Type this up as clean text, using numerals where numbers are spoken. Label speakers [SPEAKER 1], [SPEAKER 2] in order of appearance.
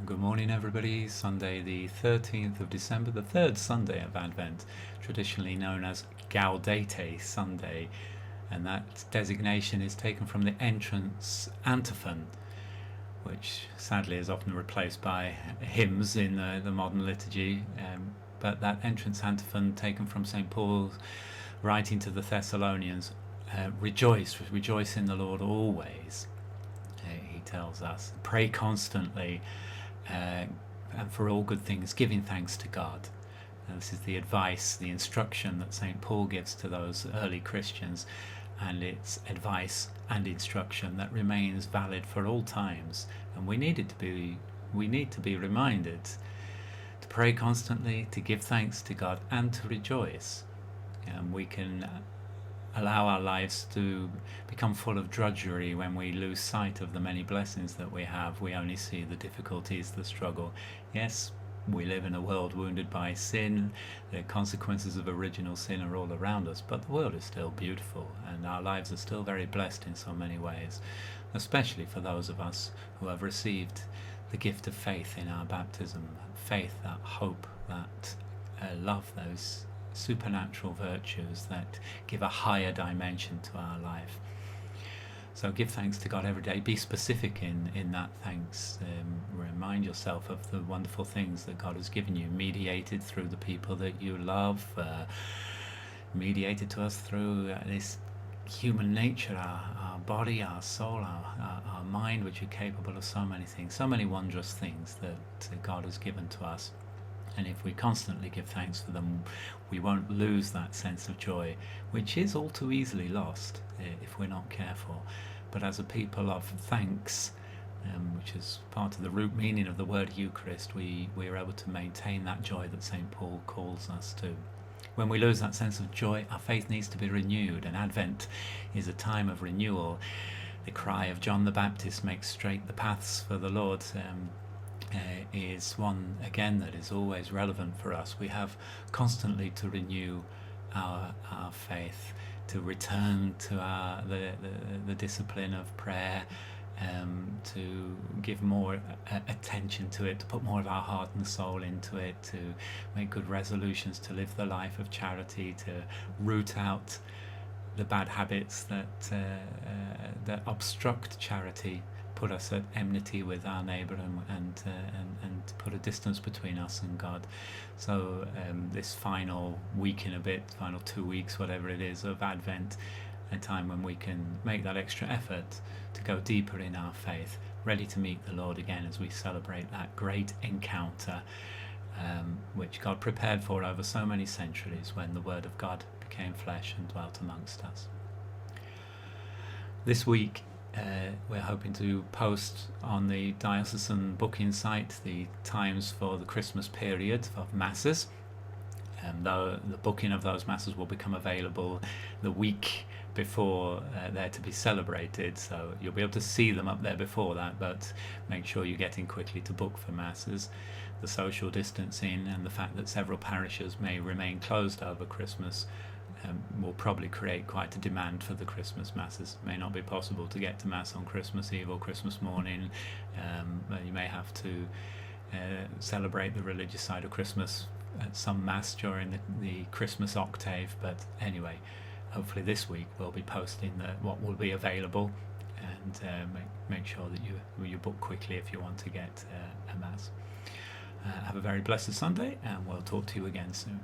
[SPEAKER 1] Good morning, everybody. Sunday, the 13th of December, the third Sunday of Advent, traditionally known as Gaudete Sunday, and that designation is taken from the entrance antiphon, which sadly is often replaced by hymns in the modern liturgy. But that entrance antiphon, taken from St. Paul writing to the Thessalonians, rejoice in the Lord always. He tells us, pray constantly, and for all good things, giving thanks to God. And this is the advice, the instruction that St. Paul gives to those early Christians, and it's advice and instruction that remains valid for all times. And we need to be reminded to pray constantly, to give thanks to God, and to rejoice. And we can allow our lives to become full of drudgery when we lose sight of the many blessings that we have. We only see the difficulties, the struggle. Yes, we live in a world wounded by sin. The consequences of original sin are all around us, but the world is still beautiful, and our lives are still very blessed in so many ways, especially for those of us who have received the gift of faith in our baptism. Faith, that hope, that love, those supernatural virtues that give a higher dimension to our life. So give thanks to God every day. Be specific in that thanks. Remind yourself of the wonderful things that God has given you, mediated through the people that you love, mediated to us through this human nature, our body, our soul, our mind, which are capable of so many things, so many wondrous things that God has given to us. And if we constantly give thanks for them, we won't lose that sense of joy, which is all too easily lost if we're not careful. But as a people of thanks, which is part of the root meaning of the word Eucharist, we are able to maintain that joy that St. Paul calls us to. When we lose that sense of joy, our faith needs to be renewed, and Advent is a time of renewal. The cry of John the Baptist, make straight the paths for the Lord, is one again that is always relevant for us. We have constantly to renew our faith, to return to the discipline of prayer, to give more attention to it, to put more of our heart and soul into it, to make good resolutions to live the life of charity, to root out the bad habits that obstruct charity, put us at enmity with our neighbour, and put a distance between us and God. So this final week and a bit, final 2 weeks, whatever it is, of Advent, a time when we can make that extra effort to go deeper in our faith, ready to meet the Lord again as we celebrate that great encounter which God prepared for over so many centuries when the Word of God became flesh and dwelt amongst us. This week we're hoping to post on the diocesan booking site the times for the Christmas period of Masses. Though the booking of those Masses will become available the week before they're to be celebrated, so you'll be able to see them up there before that, but make sure you get in quickly to book for Masses. The social distancing and the fact that several parishes may remain closed over Christmas will probably create quite a demand for the Christmas Masses. It may not be possible to get to Mass on Christmas Eve or Christmas morning. You may have to celebrate the religious side of Christmas at some Mass during the Christmas octave. But anyway, hopefully this week we'll be posting what will be available, and make sure that you book quickly if you want to get a Mass. Have a very blessed Sunday, and we'll talk to you again soon.